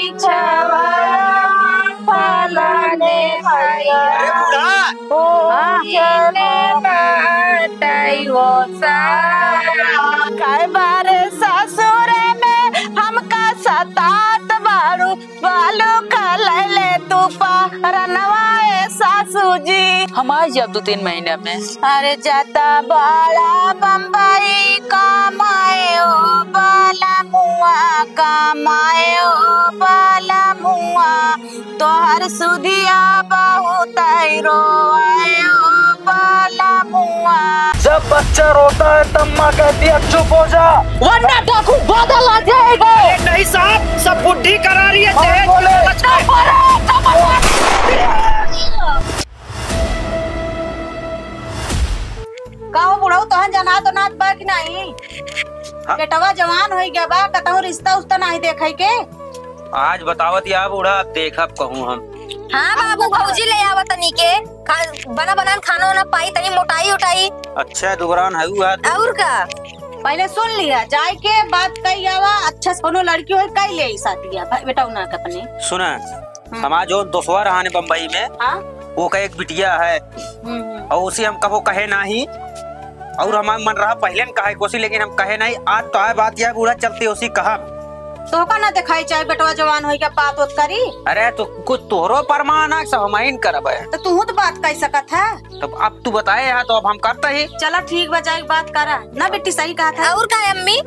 बिछवा फलाने भैया कई बार ससुर में हमका सतात बारू बालू खलैले तू रनवाए सासू जी हम आ जब 2-3 महीने में। अरे जाता बड़ा बम्बई कमाए ओ बाला मुआ कमाए ओ बाला मुआ तोहर सुधिया बहुत रोए ओ बाला मुआ। जब बच्चा रोता है तब माँ कहती है चुप हो जा वरना डाकू बदल आ जाएगा। नहीं साहब सब बुद्धि करा रही है कहो बुढ़ऊ तोहन जना तो नाच बा कि नहीं बेटवा जवान हो गया बा कतहु रिश्ता उस्ता नहीं देखे के आज बतावत या बूढ़ा अब देखब कहूँ हम। हाँ बाबू भौजी ले आवत तनी के बना बनान खाना वाना पाई तनी मोटाई उठाई। अच्छा दुबरान है और का पहले सुन लिया जाए के बात कही आवा अच्छा से कोनो लड़की हो कई ले साथिया बेटा उना का अपने सुना हमारा जो दोस्तवा रहा बम्बई में हाँ वो का एक बिटिया है और उसी हम कबो कहे नहीं और हमारा मन रहा पहले न कहे कोसी लेकिन हम कहे नहीं आज तो है बात यह बूढ़ा चलती उसी कहा तो का ना दिखाई चाहे बेटवा जवान हो गया बात उत करी। अरे तो कुछ तोहरो परमान है सब हम करब तो तू तो बात कह सकत है तो अब तू बताए है तो अब हम करते ही। चला ठीक बजाए बात करा ना बेटी सही कहा था। और का अम्मी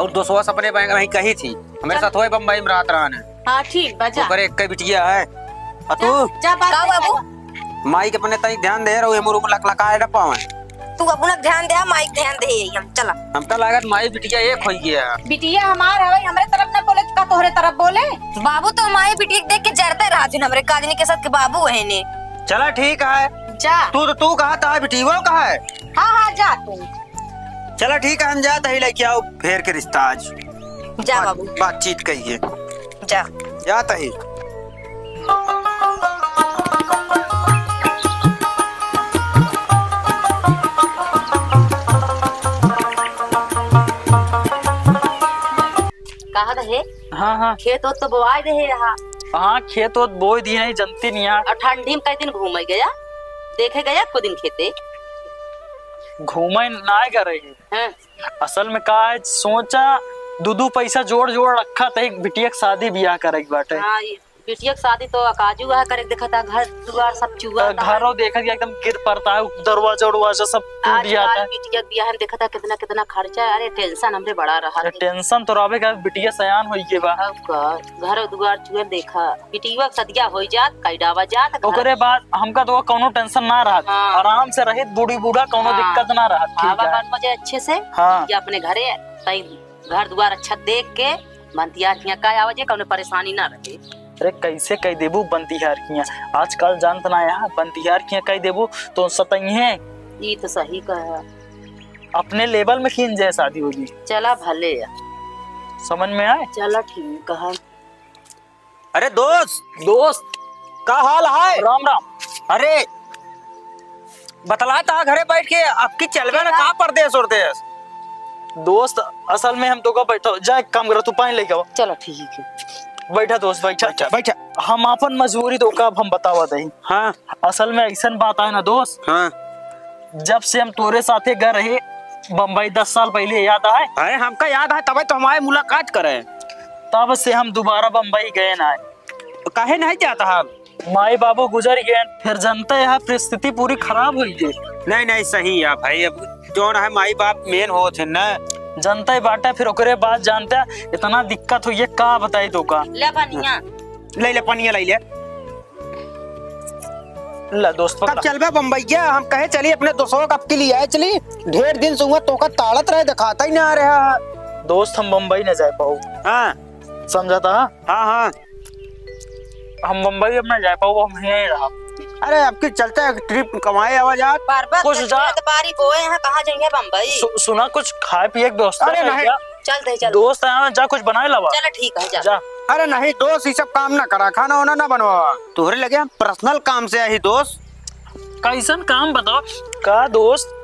और दोस्तवा सपने बैंक वही कही थी हमारे साथ हुए बम्बई में रात रहा। हाँ ठीक बजा करे एक बिटिया है तू जा बात बाबू माई के अपने तनी ध्यान दे रहा हूँ लकलकाए न पावे तू अपना ध्यान दे माइक ध्यान दे हम चला हमका लागत माई बिटिया एक हो गया बिटिया हमार है हमरे तरफ न बोले का तोहरे तरफ बोले बाबू तो माई बिटिया देख के जरते रहा थी हमरे काजनी के साथ के बाबू है ने। चला ठीक है जा तू कहा था बिटिया कहा है। हाँ हाँ जा तू चला ठीक है हम जाते ही लेके आओ फेर के रिश्ता आज जा बाबू बातचीत कहिए जा जाता ही। कहा रहे हाँ हाँ खेत तो बोआई रहे यहाँ। हाँ खेत बोई दी नहीं जनती नहीं यार। और ठंडी में कई दिन घूमे गया देखे गया को दिन खेते घूमे ना कर रही है। असल में का है सोचा दू पैसा जोड़ रखा था बिटिया के शादी ब्याह करे बाटे। हाँ बिटिया की शादी तो अकाजू है करे देखा था घर दुआर सब चुआ घरों देखा गया एकदम गिर पड़ता है दरवाजा सब टूट जाता है। बिटिया ब्याह में देखा था कितना कितना खर्चा है। अरे टेंशन हमरे बड़ा रहा टेंशन तो रहे का बिटिया सयान हो के बा घर दुआर चुआ देखा बिटिया सदिया हो जात कई डावा जात ओकरे बाद हमका तो कोनो टेंशन ना रहा आराम से रहित बूढ़ी बूढ़ा कोनो दिक्कत ना रहा मजे अच्छे से अपने घरे घर दुआर अच्छा देख के बंतिया का आवाज कोनो परेशानी ना रहे। अरे कैसे कह देबू बंतिहार किया आजकल जानत ना यहाँ बंतिहार किया कह देबू तो सतही है। ये तो सही कहा अपने लेवल में खींच जाए शादी होगी। चला भले समझ में आए। चला ठीक कहा। अरे दोस्त का हाल है। राम राम। अरे बतला था घरे बैठ के आपकी चलवे ना कहाँ परदेश उरदेश। दोस्त असल में हम तो का बैठो जा काम करो तू पानी लेके आओ। चलो ठीक है बैठा दोस्त बैठा हम अपन मजबूरी तो कब हम बतावा दही। हाँ असल में ऐसा बात है ना दोस्त। हाँ जब से हम तोरे साथे गए रहे बम्बई 10 साल पहले याद आए। अरे हमका याद है तब तो हमारे मुलाकात करे तब से हम दोबारा बम्बई गए ना तो काहे नहीं जाता हम माई बाबू गुजर गए फिर जनता यहाँ परिस्थिति पूरी खराब हुई है। नहीं सही है भाई अब जो है माई बाप मेन हो थे ना जनता ही बांटा फिर ओकरे बाद जानता इतना दिक्कत हुई है का बताई तो का ले पनिया ले पनिया ले ला दोस्त कब चलबे बम्बई गया हम कहे चली अपने दोस्तों कब के लिए आए चली ढेर दिन से हुआ तो का ताड़त रहे दिखाता ही ना आ रहा दोस्त हम बम्बई न जा पाऊ। हाँ समझा था। हाँ हम बम्बई अब न जा पाऊ हम यहीं रहा। अरे आपके चलते ट्रिप कमाए आवाज कुछ बारी बोए यहाँ कहाँ जाएंगे बम्बई सुना कुछ खाए पिए दोस्त। अरे नहीं चल दोस्त जा कुछ बनाए लवा। चल ठीक है जा। अरे नहीं दोस्त ये सब काम ना करा खाना वाना ना बनवा तुहरे लगे हम पर्सनल काम से आई दोस्त। कैसन काम बताओ का दोस्त।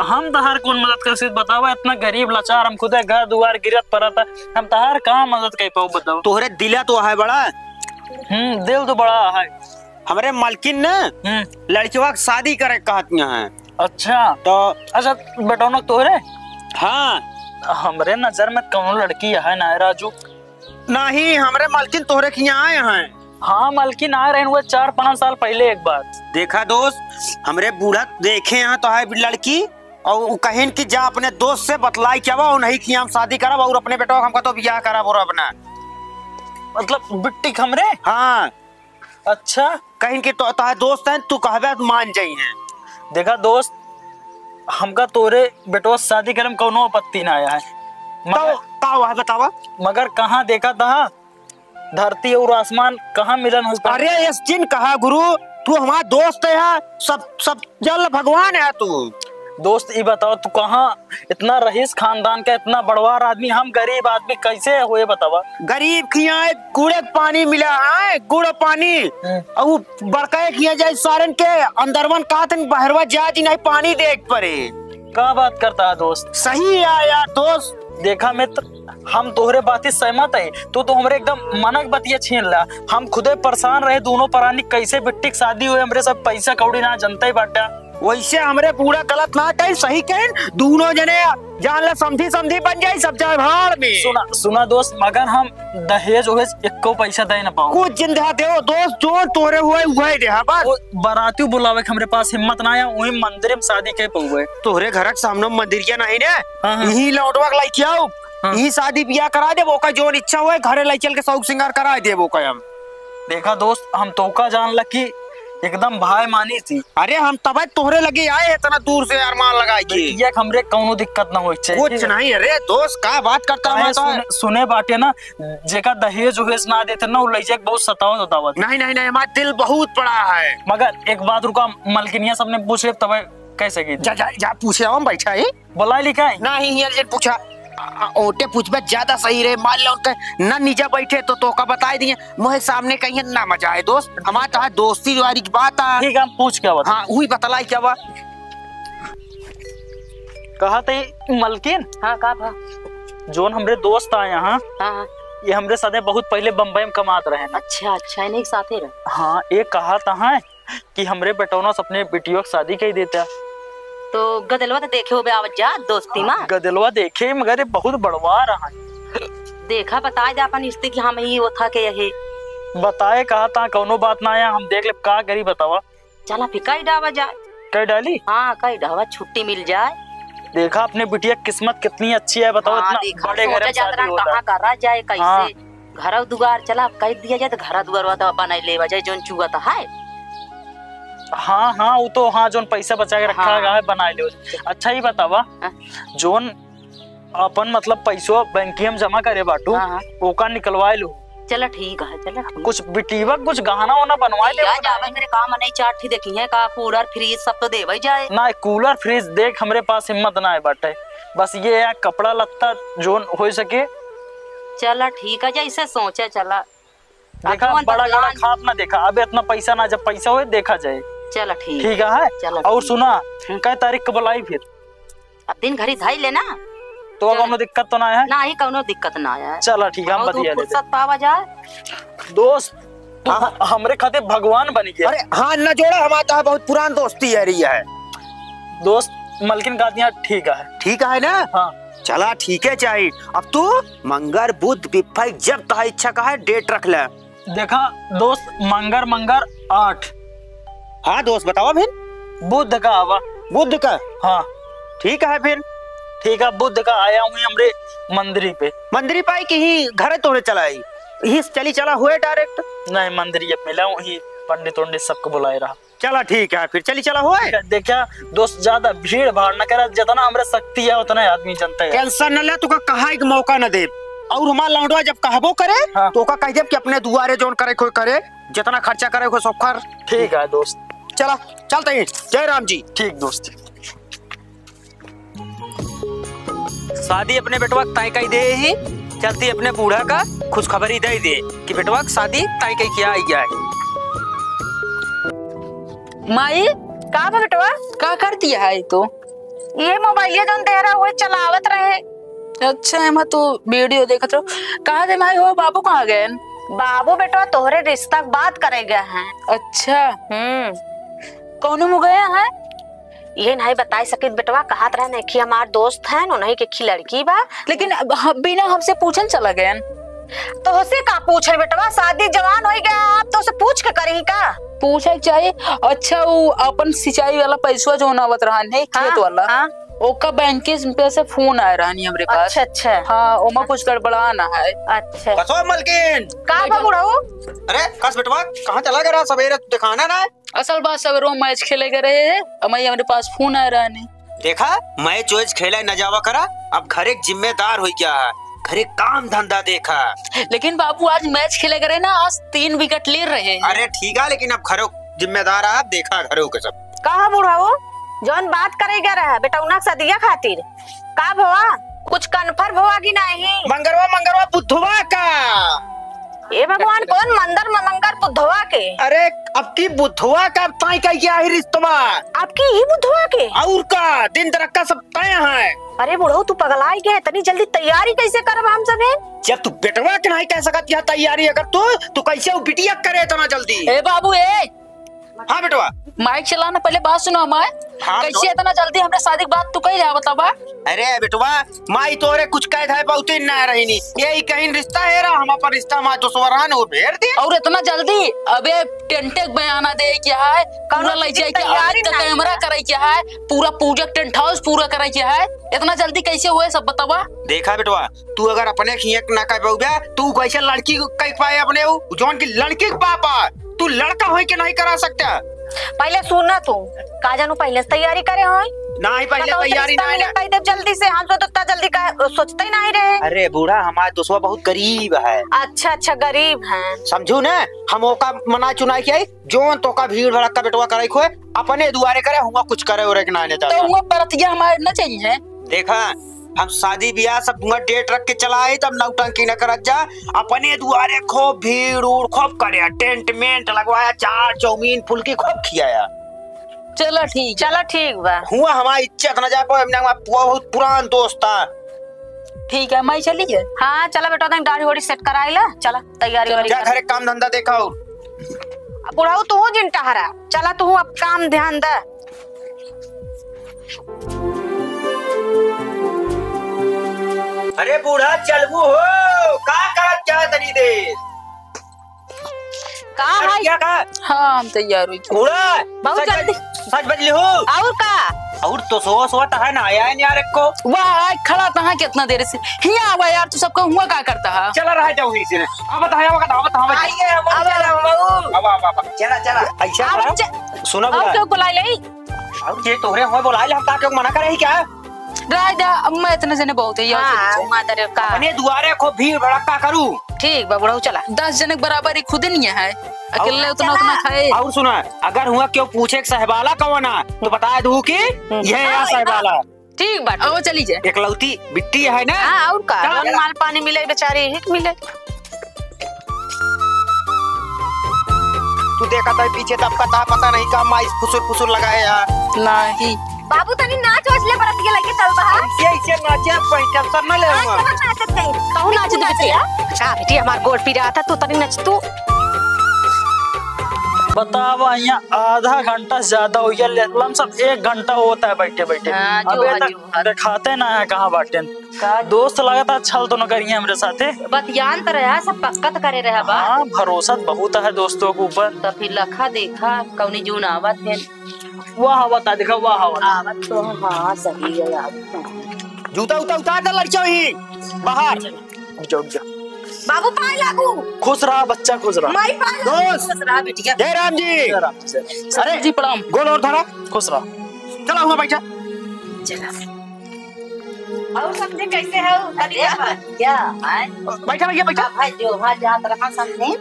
हम तहार कौन मदद कर सकते बताओ? इतना गरीब लाचार हम खुदे घर दुआर गिरत पड़ा था, हम तहार कहाँ मदद कर पाओ बताओ? तोहरे दिला तो है बड़ा। दिल तो बड़ा है। हमारे मालकिन न लड़कियों की शादी करे कहती हैं। अच्छा तो अच्छा बेटौनक तोहरे? हाँ हमरे नजर में कौन लड़की है ना राजू? नहीं, हमारे मालकिन तोहरे के यहाँ आए हैं। हाँ मालकिन आ रहे हुए 4-5 साल पहले एक बार। देखा दोस्त, हमरे बूढ़ा देखे यहाँ तो है लड़की और कहें कि जा अपने दोस्त से बतलाई क्या वो नहीं कि हम शादी करब और अपने बेटा हमका तो ब्याह करब और अपना मतलब बिट्टी हमरे? हाँ अच्छा कहीं कि तो दोस्त हैं, तू कहबे तो मान जाई हैं। देखा दोस्त, हमका तोरे बेटो शादी करे में कोनो आपत्ति ना आया है, तो का हुआ है बतावा? मगर कहाँ देखा था धरती और आसमान कहाँ मिलन हो पाए? अरे इस दिन कहा गुरु, तू हमारा दोस्त है, सब जल भगवान है तू। दोस्त ये बताओ, तू कहाँ इतना रईस खानदान का इतना बड़वार आदमी, हम गरीब आदमी कैसे हुए बतावा? गरीब खिया गुड़ पानी मिला है, गुड़ पानी और बड़का खिया जाए सारन के अंदरवन कहते बहरवा जाती नहीं पानी देख पड़े। क्या बात करता है दोस्त? सही है यार दोस्त। देखा मित्र, हम तोहरे बात सहमत है, तो हमरे एकदम मनक बतिया छीन ला। हम खुदे परेशान रहे दोनों प्राणी, कैसे बिट्टी की शादी हुए, हमरे सब पैसा कौड़ी ना जनता ही बाटा। वैसे हमरे पूरा गलत ना कहीं सही कहीं, दोनों जने जान ला समझी बन जाए सब जाए भाड़ में। सुना दोस्त, मगर हम दहेज वहेज एको पैसा दे ना पाओ। कुछ जिंदा दे दोस्त, जो तोरे हुए वही दे। बस बाराती बुलावे के हमरे पास हिम्मत ना आया, वही मंदिर में शादी के पहुए। तोहरे घर के सामने मंदिरिया नहीं ने, हाँ। यही लौटवा के लाइक आओ, यही शादी ब्याह करा दे वो का जो इच्छा हुए घरे लाई चल के शौक श्रृंगार करा दे वो का। हम देखा दोस्त, हम तोका जान लगी एकदम भाई मानी थी। अरे हम तब तोहरे लगे आए इतना दूर से अरमान लगाई के ये हमरे कौनो दिक्कत ना होई चाहिए। कुछ नहीं। अरे दोस्त का बात करता है सुने बाटे ना, जेका दहेज वहेज ना देते ना, वो लइजे बहुत सतावत। नहीं हमारा दिल बहुत बड़ा है। मगर एक बात रुका, मलकिनिया सबने पूछे तब कैसे की? जा पूछे हम बैठा है बोला लिखा है नहीं ये पूछा ओटे पूछबे ज्यादा सही रहे। मान लो उनके न नीचे बैठे तो का बताई दिए, मुझे सामने कहीं ना मजा है दोस्त। हमारा तो दोस्ती वाली की बात है। ठीक है, हम पूछ क्या बात? हाँ वही बतलाई क्या बात कहा थे मलकिन? हाँ का भा? जोन हमरे दोस्त आए यहाँ, हाँ ये हमरे साथे बहुत पहले बम्बई में कमात रहे ना। अच्छा इन्हीं के साथ ही रहे। हाँ, एक कहा था कि हमरे बेटौना अपने बेटियों की शादी कर देता। तो गदलवा तो देखे हो आवत जा दोस्ती में? गदलवा देखे मगर बहुत बड़वा रहा। देखा बताए दे अपन रिश्ते की हम ही वो था के यही बताए कहा था कौनो बात ना आया, हम देख ले का करी बतावा। चला फिर कई डावा जाए। कई डाली? हाँ कई डावा छुट्टी मिल जाए। देखा अपने बिटिया किस्मत कितनी अच्छी है बताओ। हाँ, इतना बड़े घर में शादी होता है। कहाँ करा जाए कैसे? हाँ। घर दुआर चला कह दिया जाए तो घर दुआर तो बना ले जाए जोन चुआ था है। हाँ वो तो हाँ जोन पैसा बचा के रखा है बना ले। अच्छा ही बतावा, जोन अपन मतलब पैसो बैंक में जमा करे बाटू ओका निकलवा लू। चला ठीक है, चला कुछ बिटीवा कुछ गहना वाना बनवा ले। जावे मेरे काम नहीं चाट थी देखी है का कूलर फ्रिज सब तो देवे जाए ना। कूलर फ्रिज देख हमरे पास हिम्मत ना है बाटे, बस ये है कपड़ा लत्ता जोन हो सके। चला ठीक है, जैसे सोचा चला। देखा बड़ा बड़ा खाप ना देखा, अबे इतना पैसा ना, जब पैसा हो देखा जाए। चला ठीक है। चला और सुना कै तारीख को बुलाई फिर? अब दिन घड़ी धाई लेना तो कौनो दिक्कत तो ना है? ना ही कौनो दिक्कत ना है। चला ठीक है, हम बतिया लेते। फुर्सत पावा जाए दोस्त हमरे खाते भगवान बन गया। अरे हाँ न जोड़ा, हमारा बहुत पुरान दोस्ती है रही है दोस्त। मलकिन गादियाँ ठीक है ना? हाँ चला ठीक है चाहिए। अब तू मंगर बुध बिफाई जब तहा इच्छा का है डेट रख ले। देखा दोस्त, मंगर 8। हाँ दोस्त बताओ फिर। बुध का आवा। बुध का? हाँ ठीक है फिर। ठीक है, बुध का आया हूँ हमरे मंदिरी पे। मंदिरी पाई की ही घर तोड़े चलाई ही चली चला हुए डायरेक्ट? नहीं मंदिरी मिला वही पंडित उंडित सबको बुलाए रहा। चला ठीक है फिर चली चला हुए। देखा दोस्त, ज्यादा भीड़ भाड़ न करा, जितना हमरे शक्ति है उतना आदमी जनता है। टेंशन न ले, तुका कहा एक मौका न दे। और हमारा लौंडवा जब कहबो करे तो का कह दे कि अपने दुआरे जोन करे कोई करे, जितना खर्चा करे कोई सब कर। ठीक है दोस्त, चला चलते हैं। जय राम जी। ठीक दोस्त। शादी अपने बेटवा तय कही दे ही चलती, अपने बूढ़ा का खुशखबरी दे दे कि बेटवा शादी तय कही किया आई है। माई का बेटवा का कर दिया है? तो ये मोबाइल जो दे रहा वो चलावत रहे। अच्छा एमा तो वीडियो देखत रहो। कहाँ दे माई हो बाबू कहाँ गए? बाबू बेटा तोहरे रिश्ता की बात करे गए हैं। अच्छा कौन मुँह गए हैं? ये नहीं बता सके बेटवा कहत रहे ने कि हमार दोस्त है उन्हीं के लड़की बा, लेकिन बिना हमसे पूछन चला गए। तो उसे का पूछे बेटवा, शादी जवान हो गया आप तो उसे पूछ के करी का? पूछे चाहिए। अच्छा वो अपन सिंचाई वाला पैसा जो आवत रहा है खेत वाला, हाँ? ओका बैंक पे से फोन आ रहा है हमरे पास। अच्छा अच्छा हाँ ओमा कुछ गड़बड़ाना है। अच्छा कसो मलकिन का बाबू रहो? अरे कस बेटवा कहाँ चला गया सवेरे दिखाना ना? असल बात सवेरे मैच खेले गए रहे हमारे पास फोन आ रहा है। देखा मैच वैच खेला न जावा करा, अब घर एक जिम्मेदार हो गया है, घर एक काम धंधा देखा। लेकिन बाबू आज मैच खेले गए ना, आज 3 विकेट ले रहे हैं। अरे ठीक है लेकिन अब घरों जिम्मेदार आप देखा घरों के सब। कहा बुढ़ाओ जौन बात करेगा रहा बेटा उना सदिया खातिर का भवा कुछ कन्फर्म हुआ कि नहीं? मंगरवा बुद्धवा का। ए भगवान कौन मंदिर में मंगर बुद्धवा के? अरे अब की बुद्धवा का तय का क्या है रिश्तवा? आपकी ही बुद्धवा के? और का दिन तरक्का सब तय है। अरे बुढ़ो तू पगलाई गया, इतनी जल्दी तैयारी कैसे करब हम सब? जब तू बेटवा के नहीं कह सकत यह तैयारी अगर तू कैसे वो बिटिया करे इतना जल्दी? ए बाबू ए हाँ बेटवा माइक चलाना, पहले बात सुनो हमारे। हाँ, कैसे इतना जल्दी हमने शादी की बात तू कही रहा बतावा? अरे बेटवा माई तोरे कुछ कह है बहुत ही ना रही नहीं, यही कहीं रिश्ता है रहा हम पर रिश्ता माँ तो स्वरान वो भेड़ दे। और इतना जल्दी अबे टेंटे बयाना दे क्या है, पूरा ले जाए क्या कैमरा करे क्या है, पूरा पूजा टेंट हाउस पूरा करे क्या है, इतना जल्दी कैसे हुए सब बतावा? देखा बेटवा तू अगर अपने खियक ना कह पाऊगा तू कैसे लड़की को कह पाए अपने जौन की लड़की के पापा तू लड़का हो के नहीं करा सकता। पहले सुनना तू का जानू पहले से तैयारी करे हो नहीं पहले तैयारी नहीं ना कह दे जल्दी से, हम तो इतना जल्दी का सोचते ही नहीं रहे। अरे बूढ़ा हमारा दोस्तवा बहुत गरीब है। अच्छा अच्छा गरीब हैं समझू ना, हम ओका मना चुनाई किया जोन तो का भीड़ भड़का बेटवा करे खोए अपने दुआरे करे हुआ कुछ करे और एक ना तो हुआ बरतिया हमारे न चाहिए। देखा हम शादी ब्याह सब डेट रख के चलाए तब नौटंकी न करत जा, अपने दुआरे खूब भीड़ उड़ खूब करे, टेंट मेंट लगवाया, चाट चौमीन फुल्की खूब खियाया। चलो ठीक बा हुआ हमारी इज्जत न जा पाए, बहुत पुरान दोस्त था। ठीक है मैं चलिए। हाँ चला बेटा दाढ़ी वाड़ी सेट कराई ला, चला तैयारी वारी जा घर काम धंधा देखा। बुढ़ाऊ तू जिनटा हरा चला तू अब काम ध्यान दे। अरे बूढ़ा चलबू हो का करत क्या तनी दे का है क्या का? हाँ हम तैयार हुई। बहुत जल्दी सच बजली हो और का और तो सो है ना आया है यार को वाह खड़ा था कितना देर से हिया आवा यार, तू सबको हुआ का करता है? चला रहा जाओ ही से अब बताया होगा दावत हम आइए अब चला ऐसा सुनो और क्यों बुला ले और ये तोरे हो बुलाए हम ताके मना करे ही क्या? राजा अब मैं इतने जने बहुत है हाँ, मादर का अपने दुआरे को भीड़ भड़का करूं। ठीक बा बुढ़ाऊ चला 10 जने बराबर ही खुद नहीं है, अकेले उतना खाए। और सुना अगर हुआ क्यों पूछे सहबाला कौन है तो बता दूं कि यह सहबाला। ठीक बा आओ चली जाए। एकलौती बिट्टी है ना। हाँ और का माल पानी मिले बेचारी हिट मिले। तू देखा था पीछे तब का पता नहीं का माइस फुसुर लगाए यार नहीं बाबू तनी नाच वाच ले बरत के लगे चल बहा ऐसे नाचे पैसा सब न ले नाचत गई कहूं नाच दे बिटिया का बिटिया हमार गोड़ पी रहा था तू तनी नच तू। बतावा यहाँ आधा घंटा से ज्यादा हो गया, लमसम 1 घंटा होता है बैठे बैठे। हाँ, अबे तक दिखाते ना है कहाँ बाटे दोस्त लगा था छल तो न करिए हमरे साथे बतियान तो रहा सब पक्का तो करे रहा बा। हाँ भरोसा बहुत है दोस्तों के ऊपर। तो फिर लखा देखा कौनी जून आवत है वाह हवा था देखा वाह हवा आवत तो हाँ सही है यार। जूता उतार दे लड़कियों ही बाहर जाओ बाबू पाए लागू खुश रहा बच्चा खुश रहा। माई पाए दोस्त रहा बिटिया जय राम जी। अरे जी प्रणाम। गोल और धरा खुश रहा। चला हुआ बैठा चला और समझे कैसे है क्या बैठा भैया बैठा भाई जो वहां जात रहा समझे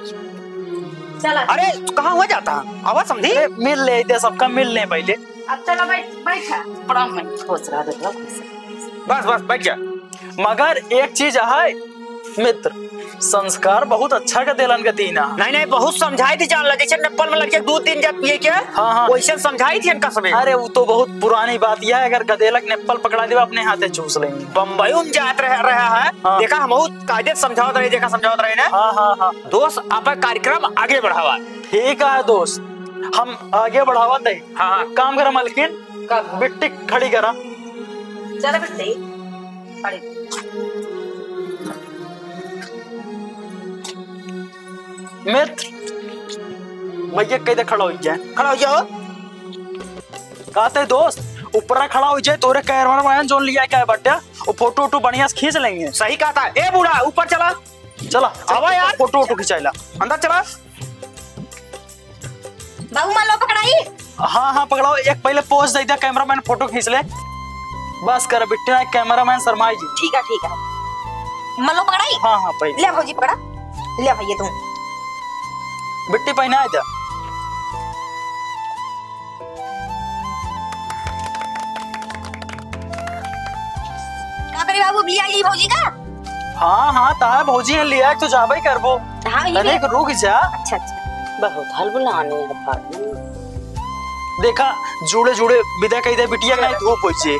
चला। अरे कहाँ हुआ जाता आवाज समझी मिल ले दे सबका मिल ले पहले। अब चलो बैठा प्रणाम मैं खुश रहा बेटा खुश बस बैठ जा। मगर एक चीज है मित्र संस्कार बहुत अच्छा का देलन का दीना। नहीं नहीं बहुत समझाई थी जान ला, जैसे नेप्पल में लड़के दूध दिन जब पिए क्या हाँ। वैसे समझाई थी इनका समय। अरे वो तो बहुत पुरानी बात यह है, अगर गधेलक नेप्पल पकड़ा दे अपने हाथे चूस लेंगे। बम्बई में जात रहा है हाँ। देखा हम बहुत कायदे समझावत रहे, देखा समझावत रहे ना। हाँ दोस्त आप कार्यक्रम आगे बढ़ावा। ठीक है दोस्त, हम आगे बढ़ावा दे। हाँ। काम करा मलकिन, बिट्टी खड़ी करा। चल बिट्टी खड़ी। मित्र भैया कहीं खड़ा हो जाए, खड़ा हो जाओ। कहते दोस्त ऊपर खड़ा हो जाए, तोरे कैमरा मैन जोन लिया क्या है बट्टा, वो फोटो वोटो बढ़िया से खींच लेंगे। सही कहा था। ए बूढ़ा ऊपर चला, चला आवा यार। फोटो वोटो खिंचाइला, अंदर चला। बाबू मान लो पकड़ाई। हाँ पकड़ाओ। एक पहले पोज दे दिया, कैमरा मैन फोटो खींच ले। बस कर बिट्टा, कैमरा मैन शर्माई जी। ठीक है मान लो पकड़ाई। हाँ पहले ले भौजी पकड़ा, ले भैया तुम बिट्टी पहना है। क्या करी बाबू, लिया ली भौजी का। हाँ ताहा भौजी है लिया तो जाबे करबो। हाँ ये अरे रुक जा, अच्छा बहुत हल बुलाने हैं। देखा जुड़े जुड़े विदा कही दे बिटिया नहीं धूप पहुंचे।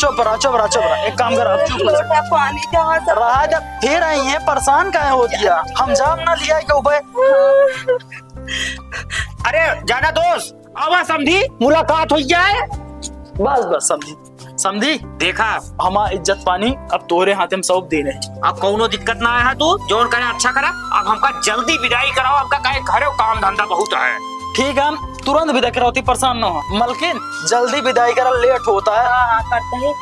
चुप रहा एक काम कर, अब चुप पानी जहाँ से रहा जब फिर आई है, परेशान काहे हो दिया। हम जाम ना लिया क्यों भाई। अरे जाना दोस्त, आवा समझी मुलाकात हो जाए। बस समझी देखा हमारा इज्जत पानी अब तोरे हाथे में सब देने। अब कोनो दिक्कत ना है, तू जोन करे अच्छा करा। अब हमका जल्दी विदाई कराओ, हमका कहे घरे काम धंधा बहुत है। ठीक है हम तुरंत विदा कराती, परेशान ना हो। मलकिन जल्दी विदाई करा, लेट होता है। हाँ करते हैं।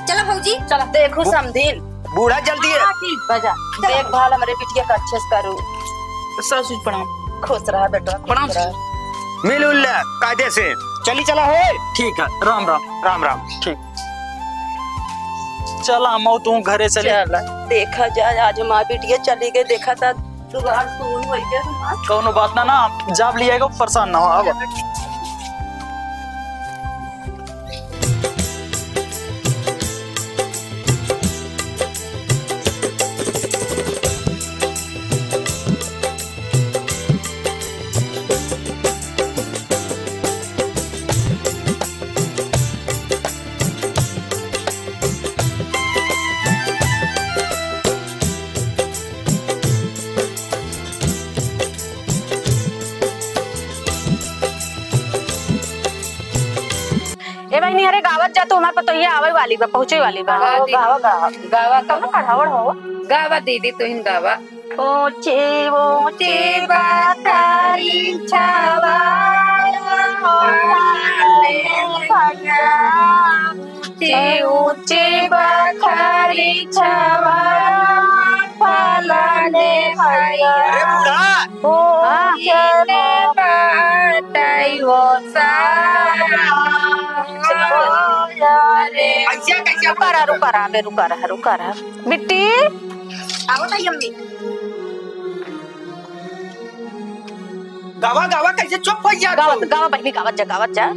चलो भौजी। चल देखो समझिन बूढ़ा जल्दी है। बजा देखभाल हमारे बिटिया का अच्छे से करो। ससुर प्रणाम। खुश रहा बेटा, प्रणाम। खुश रहा। मिल उल्ला कायदे से चली चला हो। ठीक है, राम राम। ठीक चला मऊ तू घरे चली। चल देखा जाए, आज माँ बिटिया चली गई, देखा था दुगार सुन हो गया। कोनो बात ना जाब लिया परेशान ना हो। अब ए भाई नहीं अरे गावत जा तो हमारे पतो ये आवे वाली बा, पहुंचे वाली बा। गावा कब पढ़ावड़ हो गावा दीदी तो इन गावा ऊंचे ऊंचे बातारी छावा ऊंचे ऊंचे बातारी छावा फलाने भैया ओ चले बाताई वो सारा रुका रहा बिट्टी आओ ना यम्मी। गावा कैसे चुप हो गया। गावा बहनी गावत जा।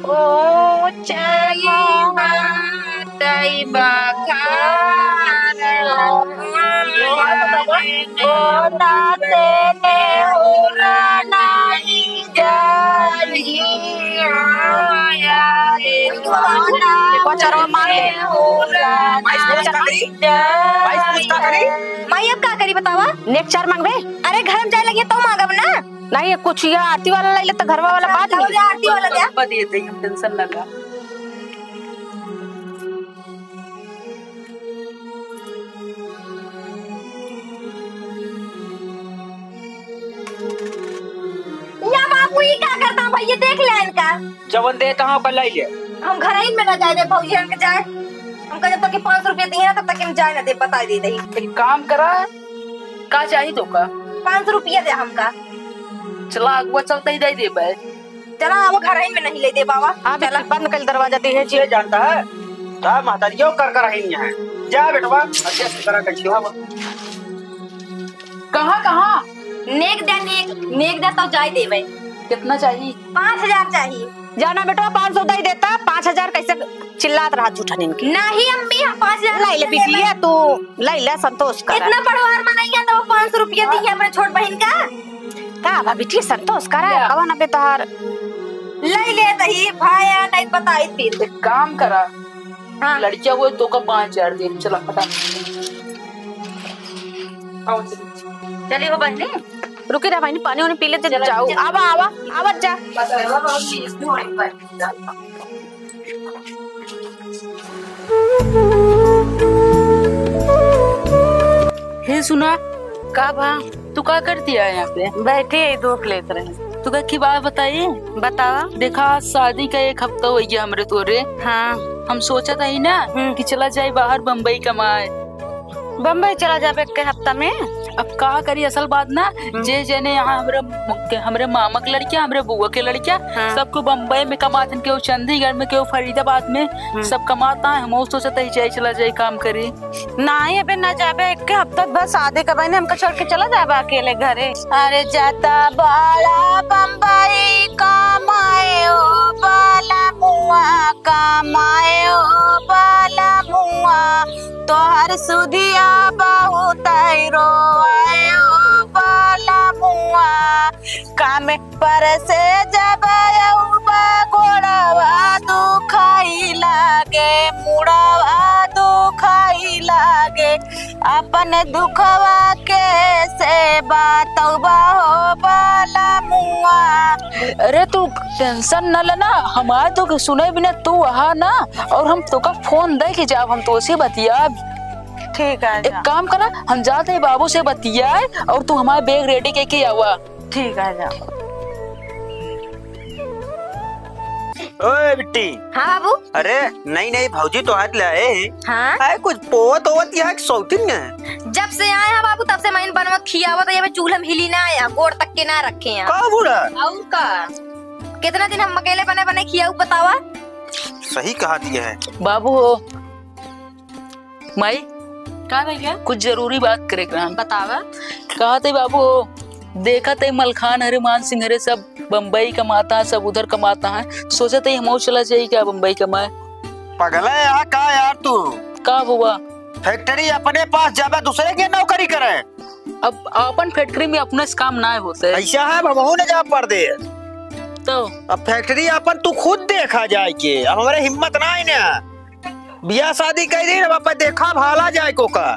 ओ चली बाताई बाखार ओ नाते ने उरा नहीं जाली माई अब क्या करी बतावा। नेक्स्ट चार मांगबे। अरे घर में जाए लगे तो मांगब ना। नहीं कुछ ये आरती वाला ले ले तो घरवा वाला बात नहीं। आरती वाला क्या दिए थे, हम टेंशन लगा। या बापू ये क्या करता है भैया, देख ले इनका। जवन दे कहाँ पर लाई ले। हम घर ही में ना जाए दे भौजी के जाए। हम कहे तक 500 रुपया दिए ना तब तक हम जाए ना दे, बता दे दही। एक काम करा, का चाहिए तो का 500 रुपया दे हमका। चला अगुआ चलता ही दे दे बे। चला अब घर ही में नहीं ले दे बाबा। हाँ चला बंद कर दरवाजा दे है जी। जानता है माता जी कर रही है जा बेटवा अच्छा तरह कैसे हो कहाँ कहाँ नेक दे तो जाय देवे। कितना चाहिए? 5000 चाहिए। जाना बेटा 500 दे देता, 5000 कैसे चिल्लात रहा झूठन इनकी। नहीं अम्मी हम 5000 लाई ले बिटिया तू, लाई ले संतोष कर। इतना परिवार में नहीं है तो 500 रुपया दी है अपने छोट बहन का। का भाभी ठीक संतोष करा कवन अबे तोहार ले ले तही भाया नहीं बताई फिर। एक काम करा, हाँ लड़किया वो तो का 5000 दे। चला फटा चलिए वो बहनी रुकी रहा भाई पानी वानी पी ले जाओ। आवा आवा आवा जा। हे सुना का भा तू क्या करती है यहाँ पे? बैठे धूप लेते रहे। तू की बात बताइए। बतावा। देखा शादी का 1 हफ्ता हो गया हमरे तोरे। हाँ हम सोचा था ही ना कि चला जाए बाहर बम्बई कमाए। बम्बई चला जाबे के हफ्ता में। अब का करी असल बात ना जे जने यहाँ हमरे मामा के लड़किया हमरे बुआ के लड़किया सबको बम्बई में कमाते हैं। केहू चंडीगढ़ में केहू फरीदाबाद में सब कमाता है। हम सोचते ही चला जाए काम करे। नहीं अबे ना जाबे एक हफ्ता बस शादी का बहने हमको छोड़ के चला जाबे अकेले घरे। अरे जाता बाला बम्बई कमाए ओ बाला मुआ कमाए ओ बाला मुआ तोहर सुधिया बहुत रोए ओ बाला मुआ काम पर से जब घोड़वा दुखाई लागे मुड़वा दुखाई लागे अपन दुखवा के से बातवा हो बाला मुआ। अरे तू टेंशन न लेना, हमारे तो सुने बिना तू वहा ना और हम तो का फोन दे के जाब हम तो से बतिया। ठीक है एक काम करा हम जाते हैं बाबू से बतियाए और तू हमारे बैग रेडी करके आवा। ठीक है जा। ओए बिट्टी। हाँ बाबू। अरे नहीं भौजी तो हाथ लाए हाँ है कुछ पोवत होवत यहाँ सौतिन है। जब से आए हैं बाबू तब से मैंने बनवा खियावा तो ये चूल्हा में हिली ना आया गोड़ तक के ना रखे हैं। का बुरा और का कितना दिन हम अकेले बने खियाऊ बतावा। सही कहा दिया है बाबू हो माई का भैया कुछ जरूरी बात करे बतावा। कहा थे बाबू हो देखा थे मलखान हरे मान सिंह हरे सब बम्बई कमाता है, सब उधर कमाता है। सोचा थे हम चला जाए क्या बम्बई कमाए। पगला है यहाँ का यार तू का हुआ फैक्ट्री अपने पास जाबे दूसरे के नौकरी करे। अब अपन फैक्ट्री में अपने से काम ना होते ऐसा है बहू ने जा पर दे तो अब फैक्ट्री अपन तू खुद देखा जाए के। अब हमारे हिम्मत ना है ना बियाह शादी कर दी ना देखा भाला जाए को का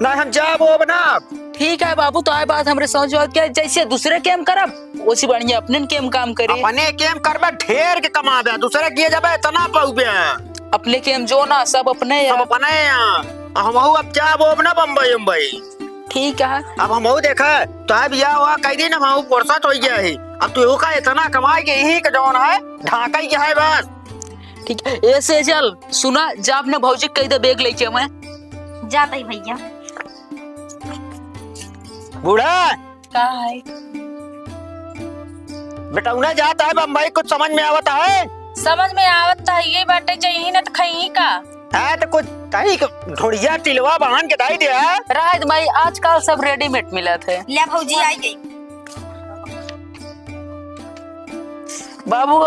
ना हम जाब वो बना। ठीक है बाबू तो आए बात हमरे समझ क्या जैसे दूसरे केम करब उसी बढ़िया अपने केम काम करे। अपने केम करबे ढेर के कमाबे दूसरे किए जाबे इतना पाउबे। अपने केम जो ना सब अपने सब अपने हम अब जाब वो बना बम्बई। ठीक है अब हम देखा तो बियाह हुआ कई दिन हम फुर्सत हो गया है। अब तू का इतना कमाए के यही का जौन है ढाका ही है बस। ठीक है ऐसे चल सुना जा अपने भौजी कही दे बैग लेके मैं जाता ही भैया। बूढ़ा का है बेटा उन्हें जाता है बम्बई कुछ समझ में आवता है। समझ में आवता है ये बाटे चाहिए ना तो खई का है तो कुछ कहीं ढोड़िया टिलवा बहन के दाई दे राहत भाई आजकल सब रेडीमेड मिला थे। ले भौजी आई गई। बाबू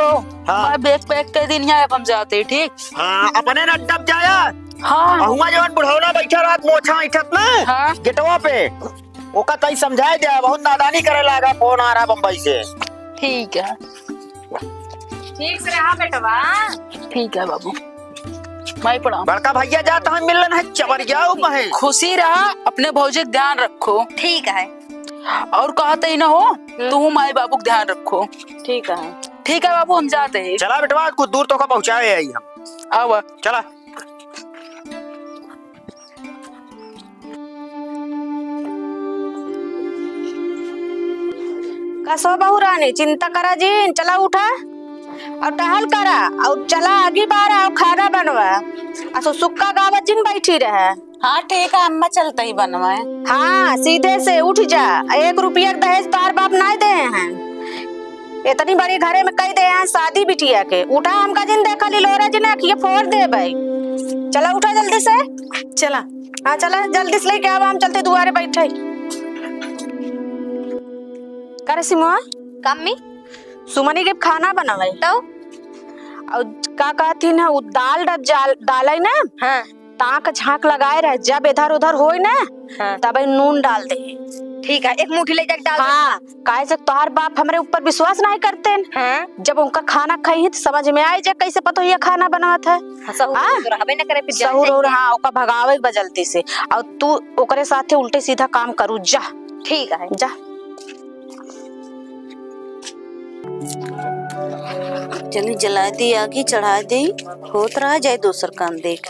हाँ। बैग पैक कर दिन यहाँ हम जाते ठीक। हाँ अपने न डब जाया। हाँ हुआ जवन बुढ़ौना बैठा रात मोछा इठत ना हाँ। गेटवा पे ओका तई समझाए दे बहुत नादानी करे लागा फोन आ रहा बम्बई से। ठीक है ठीक से रहा बेटवा। ठीक है बाबू माई प्रणाम। बड़का भैया जाता है मिलन है चबरिया है। खुशी रहा अपने भौजी का ध्यान रखो। ठीक है और कहते ही ना हो तू माई बाबू का ध्यान रखो। ठीक है ठीक है बाबू हम जाते हैं। चला बेटवा कुछ दूर तो का पहुँचाए आई हम आओ चला। कसो बहू रानी चिंता करा जी चला उठा और टहल करा और चला आगे बार और खाना बनवा असो सुक्का गावत जिन बैठी रहे। हाँ ठीक है अम्मा चलते ही बनवाए। हाँ सीधे से उठ जा 1 रुपया दहेज तार बाप ना दे हैं इतनी बड़ी घरे में कही दे हैं शादी बिटिया के। उठा हमका जिन देखा ली लोरा जिन अखिए फोड़ दे भाई चला उठा जल्दी से, चला। हाँ चला जल्दी से लेके आवा, हम चलते दुआरे बैठे। करे सिमुआ कम्मी सुमनी के खाना बनावे तो और का कहती ना उ दाल डाले ना, हाँ ताक झांक लगाए रहे, जब इधर उधर होई ना तब नून डाल दे। ठीक है, एक मुट्ठी ले जाके डाल। हाँ काहे से तोहार बाप हमरे ऊपर विश्वास नहीं करते हैं। हाँ जब उनका खाना खाई तो समझ में आई, जब कैसे पता ये खाना बनावत है। रहबे न करे, फिर सहूर हाँ ओका भगावे बजल्दी से, और तू ओकरे साथे उल्टे सीधा काम करू जा। ठीक है जा चली जला दी, आगे चढ़ा दी, होत रहा जाए दूसर काम देख।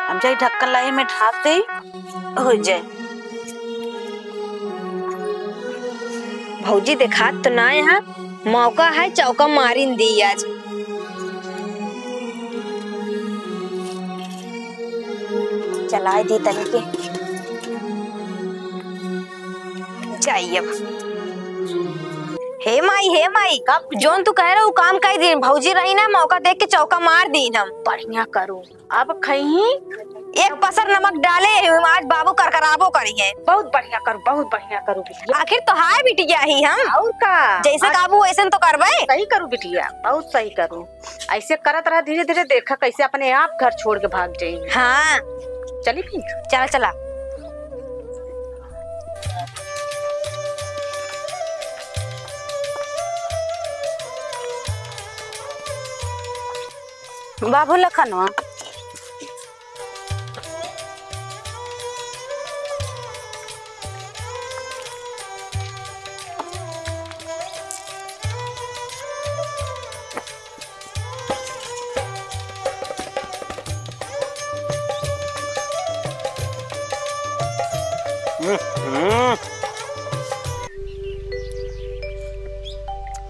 हम जाए ढक्कन लाई में ढाक दे हो जाए। भौजी देखात तो ना यहाँ मौका है, चौका मारिन दी आज। चलाए दी तनी के चाहिए। हे माई कब जोन तू कह रहा हूँ काम कर दी, भौजी रही ना मौका देख के चौका मार दी हम। बढ़िया करू, अब खही एक पसर नमक डाले, आज बाबू करकराबो करी है। बहुत बढ़िया करू, बहुत बढ़िया करू बिटिया। आखिर तो हाय बिटिया ही हम, और का जैसे काबू वैसे तो करबे। सही करू बिटिया, बहुत सही करू। ऐसे करत रहा, धीरे धीरे देखा कैसे अपने आप घर छोड़ के भाग जाएंगे। हाँ चली फिर चला चला। बाबू लखनवा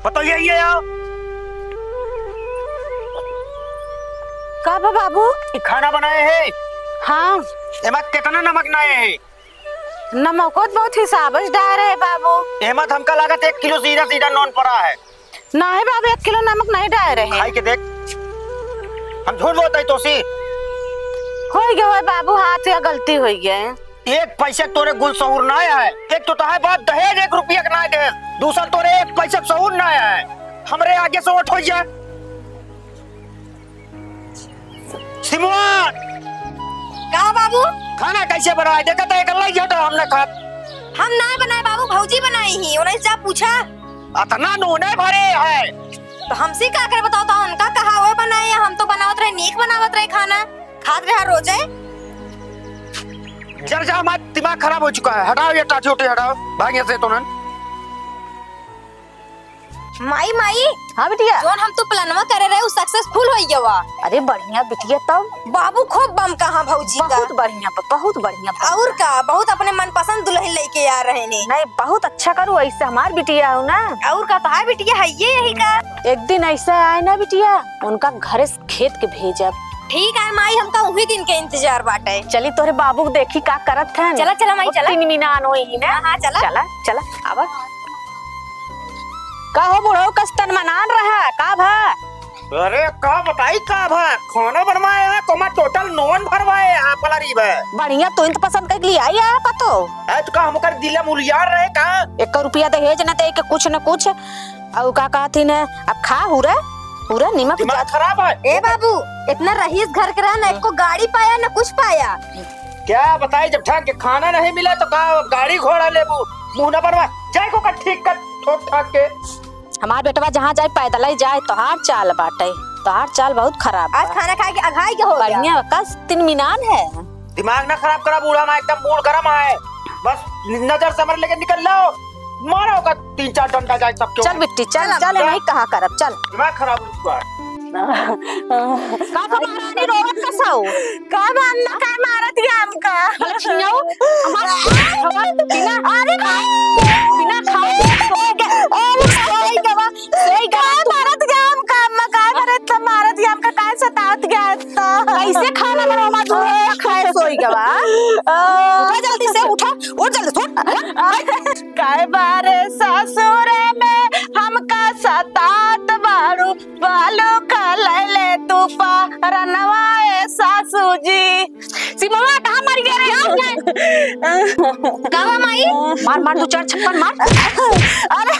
बताइए ये आओ। का बाबू खाना बनाए है? हाँ एमा कितना नमक नाए है? नमक बहुत हिसाब से डाल रहे बाबू। एमा हमका लागत 1 किलो सीधा सीधा नॉन पड़ा है। नहीं बाबू 1 किलो नमक नहीं डाल रहे। खाई के देख, हम झूठ बोलते तो सी हो गया है बाबू, हाथ या गलती हो गया। एक पैसे तोरे गुल सहूर ना आया है। एक तो ताहे बाप दहेज 1 रुपया का ना दे, दूसरा तोरे 1 पैसे सहूर ना आया है। हमरे आगे से उठ हो जा सिमोन। का बाबू खाना कैसे बनाए देखा तो अकेला ही हटो, हमने खा। हम ना बनाए बाबू, भौजी बनाई ही। उन्हें जा पूछा अतना नूने भरे है तो हमसे का करे बताओ, तो उनका कहा हुआ बनाए, हम तो बनावत रहे, नीक बनावत रहे खाना, खात रहा रोजे। जर जा मत, दिमाग खराब हो चुका है। हटाओ ये टाटी उठी, हटाओ भाग यहाँ से। तो नन माई हाँ बिटिया, जोन हम तो प्लानवा करे रहे सक्सेसफुल हो गया। अरे बढ़िया बिटिया, तब बाबू खूब बम कहा भौजी का। बहुत बढ़िया बहुत बढ़िया। और का बहुत अपने मनपसंद दुल्हन लेके आ रहे ने। नहीं बहुत अच्छा करू, ऐसे हमार बिटिया हो ना। और का कहा बिटिया है ये यही का। एक दिन ऐसा आए ना बिटिया, उनका घर खेत के भेजब। ठीक है माई, हमका वही दिन के इंतजार बाटे। चली तोरे बाबू देखी का करत है। चला चला माई चला। 3 मीनान होई ना। हाँ चला चला चला आवा। का हो बुढ़ो कस्तन मनान रहा का भा? अरे का बताई का भा, खाना बनवाए है कोमा टोटल नॉन भरवाए है पलरी बे। बढ़िया, तो इन पसंद कर लिया या पतो है तो का हमकर दिल मुलियार रहे का। 1 रुपया दहेज न दे के कुछ न कुछ। और का कहती न अब खा हुरा पूरा निमक दिमाग खराब है। ए बाबू इतना रहीस घर के रहा, न एको गाड़ी पाया न कुछ पाया। क्या बताई, जब ठाक के खाना नहीं मिला तो का गाड़ी घोड़ा लेबू, मुंह न बनवा जाए को कर ठीक कर ठोक ठाक के। हमार बेटवा जहाँ जाए पैदल ही जाए, तोहार चाल बाटे, तोहार चाल बहुत खराब। आज खाना खा के अघाई के हो गया। बढ़िया कस 3 मीनान है। दिमाग ना खराब करा, बूढ़ा ना एकदम मूड गरम है। बस नजर से मर लेके निकल लो, मारो का 3-4 डंडा जाए सबके। चल बिट्टी चल चल, नहीं कहा करब चल। दिमाग खराब हो चुका है। का महारानी रोवत कसाओ का बांधना का मारत या हमका लक्ष्मीओ हमार बिना अरे बिना खाए सो गए। अरे सो गवा सतात बारू बालू खलैले तू पारनवाए सासू जी। सिमवा कहाँ मर गया रे? कहाँ माई? मार मार तू 4 छप्पन मार। अरे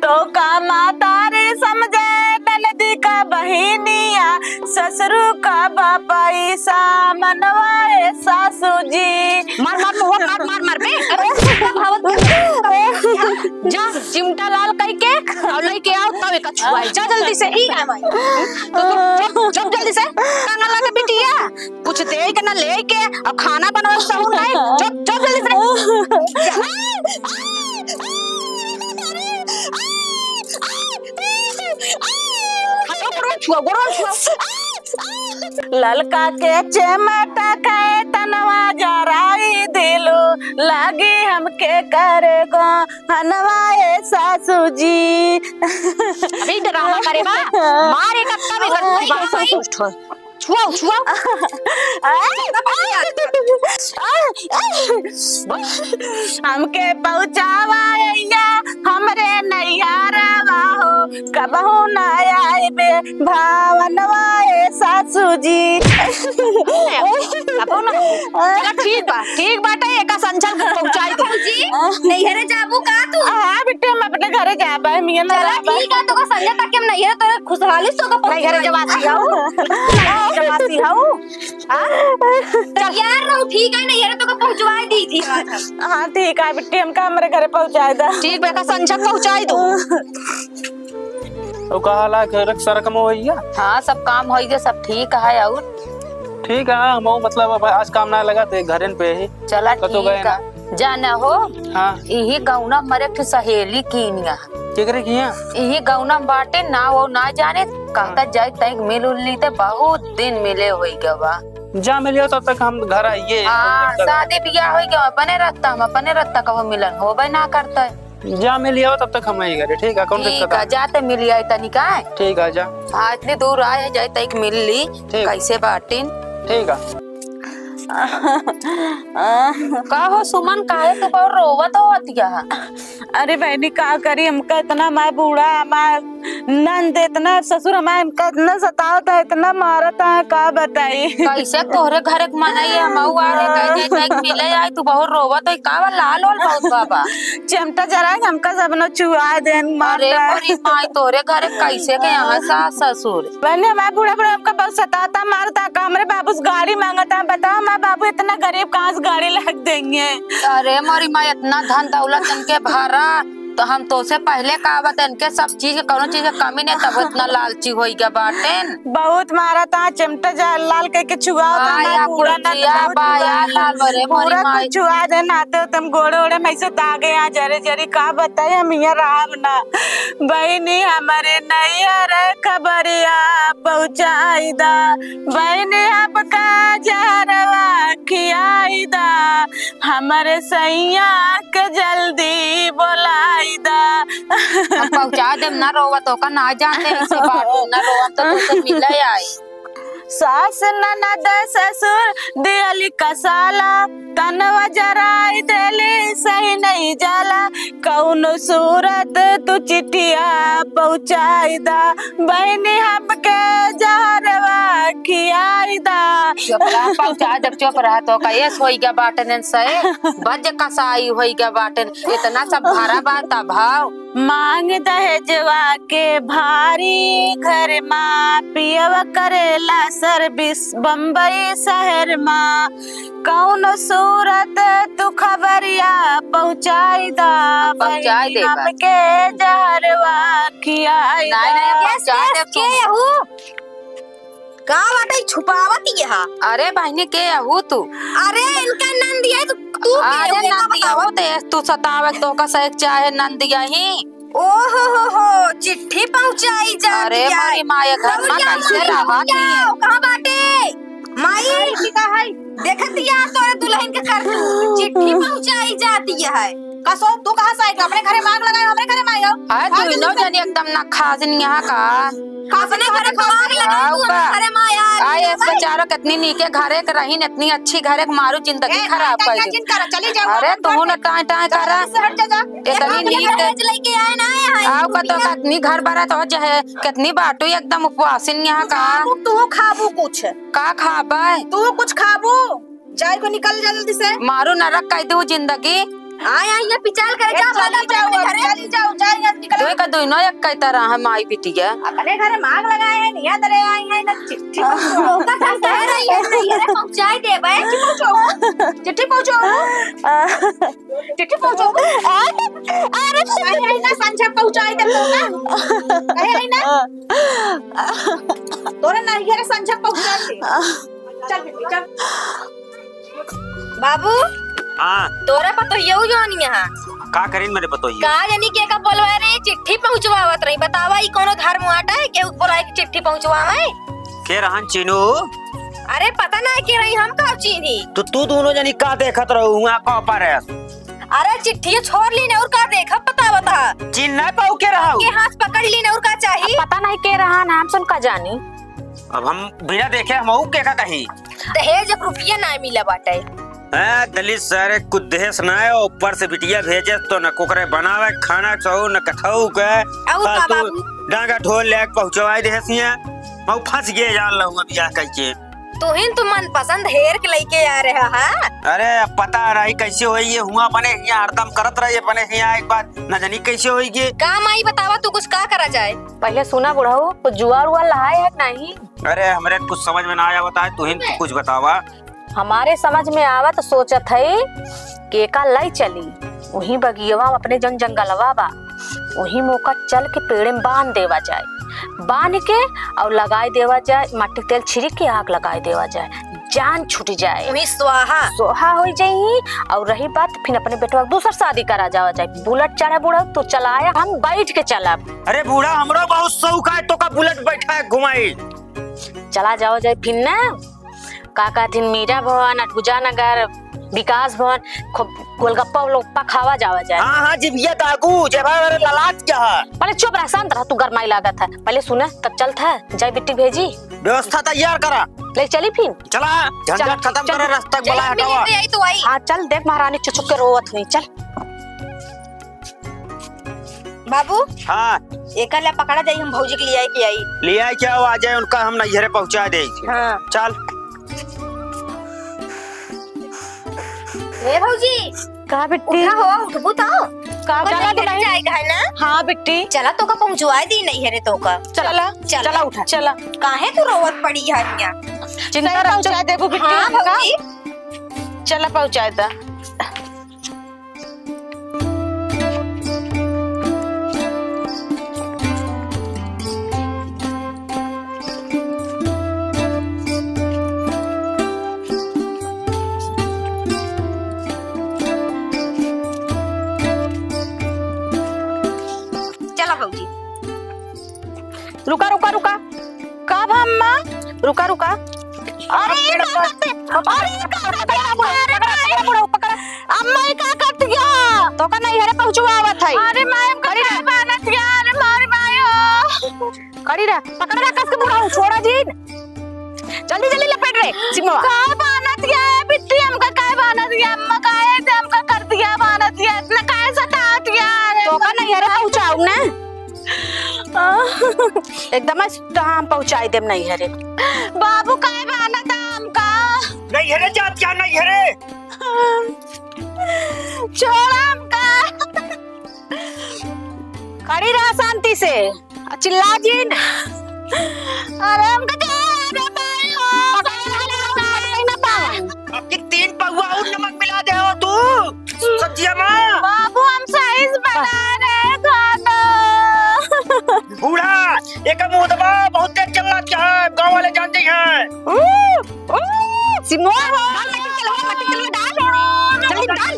तो का माता रे समझे ननदी का बहिनिया ससुरु का बापाई सामनवाए सासू जी। मार मार मुआ मार मार मार बे। जा चिमटा लाल कई के और लेके आओ तब एक छुआई। जा जल्दी से ही आ माई। तो चुप जल्दी से कांगा लगे बिटिया कुछ दे के ना ले के और खाना बनाओ सब नहीं। चुप चुप जल्दी से। ललका के चमटा के तनवा जराई दिलू लगी हमके करे गो हनवाए सासू जी। अभी ड्रामा करे बा मारे कत्ता में घर छुआ छुआ हमके पहुँचावा हमरे नैयारवा हो कबहू न आइबे भावनवाए सासू जी। ठीक बाटे एक संचल पहुंचाई दो जी। नैहरे जाबू का तू? हां बेटे हम अपने घरे जाबा है मिया ना। ठीक है तो का संजय तक हम नैहरे तो खुशहाली सो का नैहरे जवासी आओ जवासी आओ। चल यार रहो ठीक है नैहरे तो का पहुंचवाई दी थी। हां ठीक है बेटे हमका हमारे घरे पहुंचाई दा। ठीक बेटा संजय पहुंचाई दो। तो कहाला घर सरकम होइया। हाँ सब काम हो गया सब ठीक है। और ठीक है हम मतलब अब आज काम ना लगा तो घरन पे ही चला कतो गए ठीक है जाना हो। हाँ यही गौना मरे की सहेली कीनिया केकरे किया यही गौना बाटे ना वो ना जाने कहता जाए तक मिल उली ते बहुत दिन मिले होई गवा। जा मिलियो तब तक हम घर आइए। हाँ शादी ब्याह होई गवा अपने रखता कहो मिलन होबे ना करता है। जा मिलियो तब तक हम आई घरे। ठीक है कौन दिक्कत है? जाते मिल आई तनिका ठीक है जा। हाँ इतनी दूर आए जाए तक मिल ली कैसे बाटिन। ठीक है कहो सुमन काहे तो बहुत रोवत होतिया। अरे बहनी का करी हमका इतना माँ बूढ़ा माँ नंद इतना ससुर हमारे हमका इतना सतावता है इतना मारता है का बताई। कैसे तोहरे घर एक मनाई है मऊ आ रे कहे तक मिले आई तू बहुत रोवत है का लाल होल बहुत बाबा चिमटा जरा हमका सब न चुआ देन मार। अरे मोरी माई तोहरे घर कैसे के यहाँ सास ससुर बहनी हमारे बूढ़ा बूढ़ा हमका बहुत सताता मारता का हमारे बाबू गाड़ी मांगता बताओ हमारे बाबू इतना गरीब कहाँ से गाड़ी लग देंगे। अरे मोरी माई इतना धन दौलत इनके भरा तो हम तो से पहले कहा इनके सब चीज कोनो चीज की कमी नहीं तब इतना लालची हो गया बाटे। बहुत मारा था चिमटा जा लाल के छुआ पूरा छुआ दे नाते तुम गोड़े ओड़े में से तागे यहाँ जरे जरी का बताए हम यहाँ राम ना बहनी हमारे नैयर खबरिया पहुँचाई दा बहनी आपका जहरवा खियाई दा हमारे सैया के जल्दी बोलाई पहुँचा दे ना रोवा तो का ना जाने ऐसी बात ना रोवा तो तुझसे मिले आई। सास ननद ससुर दियली कसाला तनवा जराई देली सही नहीं जाला कौनो सूरत तू चिट्ठिया पहुँचाई दा बहनी हमके जहरवा खियाई दा। चुप रहा पहुँचा जब चुप रहा तो का ऐस होई गया बाटन से बज कसाई होई गया बाटन इतना सब भारा बात भाव मांग दहेजवा के भारी घर माँ पियवा करेला सर्विस बम्बई शहर माँ कौनो सूरत तू खबरिया पहुँचाई दा पहुँचाई दे हमके जहरवा खियाई दा। का बाटे छुपावती है। अरे बहनी के आहू तू अरे इनका नंदिया तू अरे नंदिया हो ते तू सतावे तो का सह चाहे नंदिया ही ओहो हो चिट्ठी पहुंचाई जा। अरे मारी माया घर में कैसे रहा थी कहां बाटे माई की का है देखत या तोरे दुल्हन के कर चिट्ठी पहुंचाई जाती है कसो तू कहां से आएगा अपने घरे मांग लगाए हमरे घरे मांग आओ। हां तू नो जानी एकदम ना खाजन यहां का अपने घरे मांग लगाए अरे माया आए इस बेचारा कितनी नीके घरे के रहीन इतनी अच्छी घरे के मारू जिंदगी खराब कर दी। चली जाओ अरे तू न टाय टाय कर हट जा इतनी नीक लेके आए ना बता कितनी घर बारात हो जाए कितनी बाटो एकदम उपवासिन यहाँ का। तू खाबू कुछ का खाबा तू कुछ खाबू जाए को निकल जा जल्दी से। मारो नरक कह दो जिंदगी। आया ये पिचाल करे जा भागा चली जाओ जा यहाँ निकल। तू का दोनों एक कह तरह है माई बिटिया अपने घर मांग लगाए हैं निया दरे आई है ना चिट्ठी का काम कह रही है नहीं अरे पहुंचाई दे बे चिट्ठी पहुंचाओ अरे आई ना संझा पहुंचाई दे ना कहे आई ना तोरे ना ये संझा पहुंचाई दे। चल बेटी चल बाबू। हाँ तोरा पर तो येऊ जानी यहाँ का करीन मेरे पतो ही का यानी के का बोलवा रे चिट्ठी पहुंचवावत रही बतावा ई कोनो धर्म आटा है के बोला कि चिट्ठी पहुंचवावे के रहन चीनू। अरे पता ना के रही हम का चीनी तो तू दोनों जनी का देखत रहू वहां का पर है। अरे चिट्ठी छोड़ ली ने और का देखा पता बता चीन ना पाऊ के रहू के हाथ पकड़ ली ने और का चाहिए पता नहीं के रहा नाम सुन का जानी। अब हम बिना देखे हम के का कही दहेज रुपया ना मिला बाटे दलित सारे कुछ दहेज ना है ऊपर से बिटिया भेजे तो न कोकरे बनावे खाना चाहो न कथऊ के डांगा ढोल ले पहुंचवाई दहेसिया मैं फंस गए जान लहू अब या कहिए तू मन पसंद हेर के लेके आ रहा है। अरे पता रही कैसे होई ये हुआ अपने यहाँ हरदम करत रही अपने यहाँ एक बात न जानी कैसे होगी काम आई बतावा तू कुछ का करा जाए। पहले सुना बुढ़ाओ कुछ जुआ रुआ लहाए है नहीं। अरे हमरे कुछ समझ में ना आया बताए तू ही कुछ बतावा। हमारे समझ में आवा तो सोचत है के का लाई चली वही बगियवा अपने जन जंगलवा बा वही मौका चल के पेड़ में बांध देवा जाए बांध के और लगाए देवा जाए मट्टी तेल छिड़क के आग लगाए देवा जाए जान छूट जाए वही स्वाहा सोहा हो जाई। और रही बात फिर अपने बेटवा दूसर शादी करा जावा जाए बुलेट चढ़ा बूढ़ा तू चलाया हम बैठ के चला। अरे बूढ़ा हमरो बहुत शौक है तो का बुलेट बैठा है घुमाई चला जाओ जाए फिर ना काका दिन मीरा भवन अटभुजा नगर विकास भवन गोलगप्पा लोप्पा खावा जावा जाए। हाँ हाँ जिबिया दागू जब ललाट क्या है पहले चुप रह शांत रह तू गरमाई लागत है पहले सुना तब चलता है जाए बिट्टी भेजी व्यवस्था तैयार करा ले चली फिर चला झंझट खत्म करे रास्ता बोला हटावा। तो आई हाँ चल देख महारानी चुचुक के रोवत हुई चल बाबू। हाँ एक पकड़ा जाई हम भौजी के लिए आई ले आई क्या आ जाए उनका हम नैहरे पहुँचा दे। हाँ चल ए भौजी कहा बिट्टी हो उठबू तो का चला तो नहीं जाएगा है ना। हाँ बिट्टी चला तो का पहुंचवा दी नहीं है रे तो का चला चला उठा चला काहे तू रोवत पड़ी है यहाँ चिंता पहुंचा देबो बिट्टी हाँ भौजी चला पहुंचा दा। रुका रुका रुका कब अम्मा रुका रुका अरे अम्मा क्या करती है तो का नहीं हरे पहुंचवा था अरे मैम करी रे बनत यार मार मायो करी रे पकड़ रे कस के बुढ़ा छोड़ा जी जल्दी जल्दी लपेट रे सिमवा का बनत या बिट्टी हमका काय बनत या अम्मा काय से हमका कर दिया बनत या इतना काय सतात यार तो का नहीं हरे पहुंचाऊ ना एकदम टाइम पहुंचाई देम नहीं हरे बाबू काय बाना दाम का नहीं हरे जात क्या नहीं हरे छोड़म का खड़ी रहा शांति से चिल्ला जी अरे हमका दे भाई आपके 3 पौवा और नमक मिला दे हो तू सब्जियां मां बाबू हम साइज बना रहे खाना बूढ़ा एक मुंह दबा बहुत तेज चलना क्या है गांव वाले जानते हैं सिमोआ मट्टी चलो डाल जल्दी डाल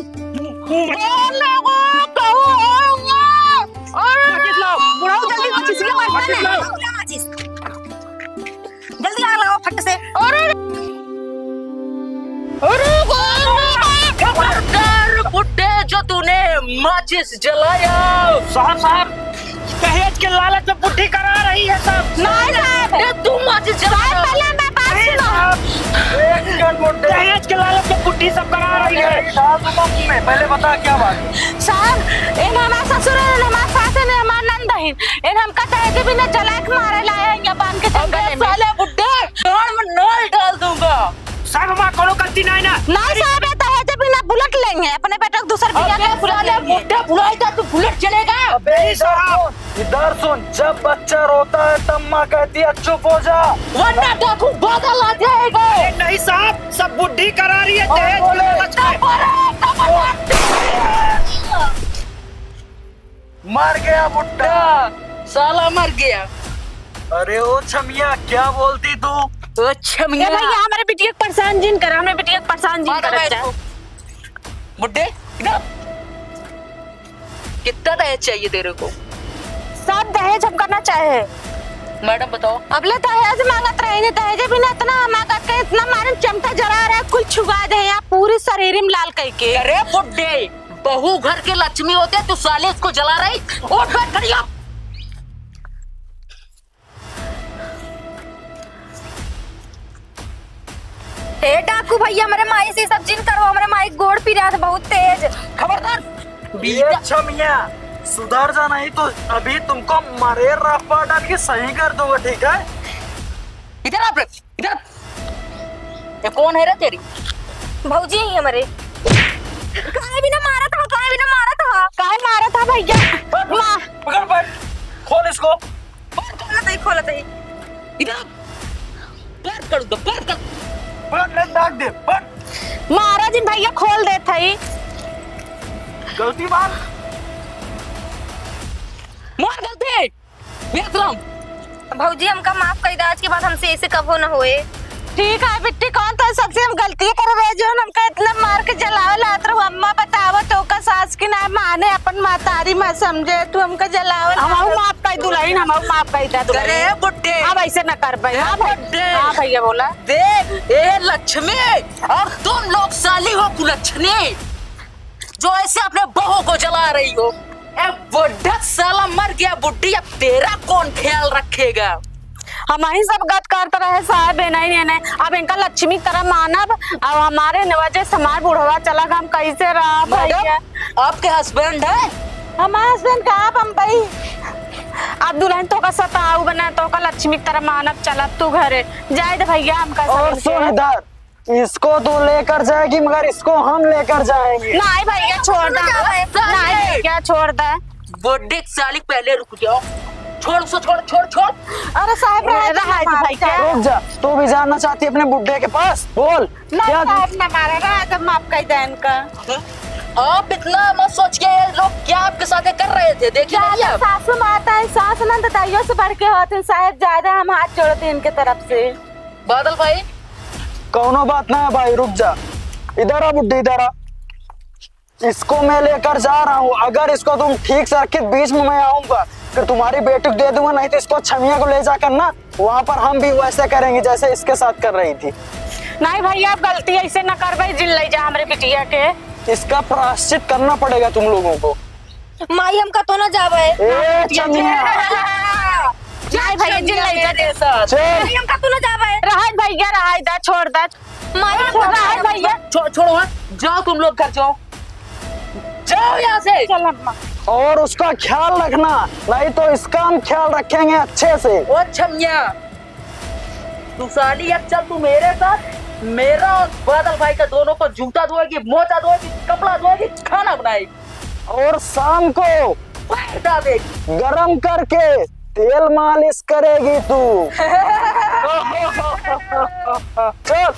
लोगो कहूंगा और बुढ़ा जल्दी माचिस ले माचिस जल्दी आग लगाओ फट से अरे बुड्ढे जो तूने माचिस जलाया साहब दहेज के लालच में बुढ़ी करा रही है सब। नहीं साहब तू माचिस जलाया पहले मैं बात सुनो दहेज के लालच में बुढ़ी सब करा रही है। पहले बता क्या बात साहब इन हमारे ससुर ने हमारे सास ने हमारे नंद है के बिना चलाक मारे लाया यहाँ बांध के जंगल में। साले बुड्ढे डांड में नल डाल दूंगा। साहब हमारा कोनो गलती नहीं ना। नहीं साहब ये दहेज बिना बुलेट लेंगे अपने बेटे को दूसर बिया के बुलेट लेंगे। बुड्ढे बुलाएगा तो बुलेट चलेगा। इधर सुन, जब बच्चा रोता है तब माँ कहती है चुप हो जा, वरना डाकू बादल आ जाएगा। नहीं साहब, सब बुद्धि करा रही है दहेज के लालच में। मर गया बुड्ढा। साला मर गया। अरे ओ छमिया क्या बोलती तू? अच्छा ये भैया हमारे बिटिया को परेशान जिन कर, हमारे बिटिया को परेशान जिन कर। बुड्ढे इधर, कितना दहेज चाहिए तेरे को? सब दहेज हम करना चाहे। मैडम बताओ। अबले दहेज मांगत रहे, दहेज बिना इतना मांगा के इतना मारे चमटा जला रहा है, कुल छुगा दे यहाँ पूरी शरीर में लाल कई के। अरे बुड्ढे, बहू घर के लक्ष्मी होते हैं, तू साले इसको जला रही। उठ बैठ खड़ी हो। हे डाकू भैया हमारे माई से सब जिन करो, हमारे माई गोड़ पी रहा था बहुत तेज। खबरदार। ये छमिया सुधर जा, नहीं तो अभी तुमको मरे रफा डाल के सही कर दूंगा, ठीक है? इधर आप, इधर। ये कौन है रे तेरी? भौजी ही हमारे। काहे भी ना मारा था, काहे भी ना मारा था। काहे मारा था भैया? माँ पकड़ बैठ, खोल इसको। खोला था। इधर पैर कर दो, पैर कर। दाग दे, बट मारा जिन भैया खोल दे थई। गलती बात मार गलती। विक्रम भौजी हमका माफ कर दे, आज के बाद हमसे ऐसे कबो न होए। ठीक है बिट्टी, कौन तो सबसे हम गलती कर रहे जो हमका इतना मार के जलावे लात रहो। अम्मा बतावा तो का सास की ना माने अपन मातारी मां समझे, तू हमका जलावे। हम माफ कर दुल्हन, हम माफ कर दे दुल्हन। अरे बुड्ढे, अब ऐसे न कर भाई। हां बुड्ढे। हां भैया बोला देख ये लक्ष्मी और तुम लोग साली हो कुलच्छनी, जो ऐसे अपने बहू को जला रही हो। ए बुड्ढा साला मर गया, बुड्ढी अब तेरा कौन ख्याल रखेगा? हम ही सब गत करते रहे साहब, नहीं नहीं। अब इनका लक्ष्मी तरह मानब, अब हमारे नवाजे समाज बुढ़वा चला, हम कैसे रहा भैया? आपके हस्बैंड है? हमारे हस्बैंड का आप हम भाई अब दुल्हन तो का सताऊ बना, तो का लक्ष्मी तरह मानब चला तू घरे जाए दे भैया। हम का और सुन इधर, इसको तो लेकर जाएगी मगर इसको हम लेकर जाएंगे। नहीं भैया छोड़ दे, नहीं भैया छोड़ दे। बुड्ढे साली पहले रुक जाओ, छोड़ उसको, छोड़ छोड़ छोड़। अरे साहब रहा है भैया, रुक जा, तू भी जाना चाहती है अपने बुड्ढे के पास? बोल क्या? साहब न मारे रहा तो माफ कर दे इनका। आप इतना मत सोच के ये लोग क्या आपके साथ कर रहे थे, देखिए नहीं आप। सासू माता है, सास नंद ताइयों से बढ़ के होते साहब, ज्यादा हम हाथ जोड़ते इनके तरफ से। बादल भाई कौनो बात ना है भाई, रुक जा। इधर आ बुड्ढी, इधर आ। इसको मैं लेकर जा रहा हूँ, अगर इसको तुम ठीक से रखे बीच में मैं आऊंगा, फिर तुम्हारी बेटी को दे दूंगा, नहीं तो इसको छमिया को ले जाकर ना वहाँ पर हम भी वैसे करेंगे जैसे इसके साथ कर रही थी। नहीं भैया आप गलती ऐसे न कर भाई, जिल ले जा हमारे बिटिया के। इसका प्रायश्चित करना पड़ेगा तुम लोगों को। माई हमका तो न जावे। ए छमिया, नहीं भैया जिल ले जा दे साथ। चल हमका तो न जावे। रहा भैया, रहा दा छोड़ दा। माई रहा भैया, छोड़ो हाँ, जाओ तुम लोग घर जाओ, जाओ यहाँ से। चल अम्मा। और उसका ख्याल रखना, नहीं तो इसका हम ख्याल रखेंगे अच्छे से। ओ छमिया, तू साली अब चल, तू मेरे साथ। मेरा और बादल भाई का दोनों को जूता धोएगी, मोजा धोएगी, कपड़ा धोएगी, खाना बनाएगी, और शाम को पैर देगी, गरम करके तेल मालिश करेगी तू। चल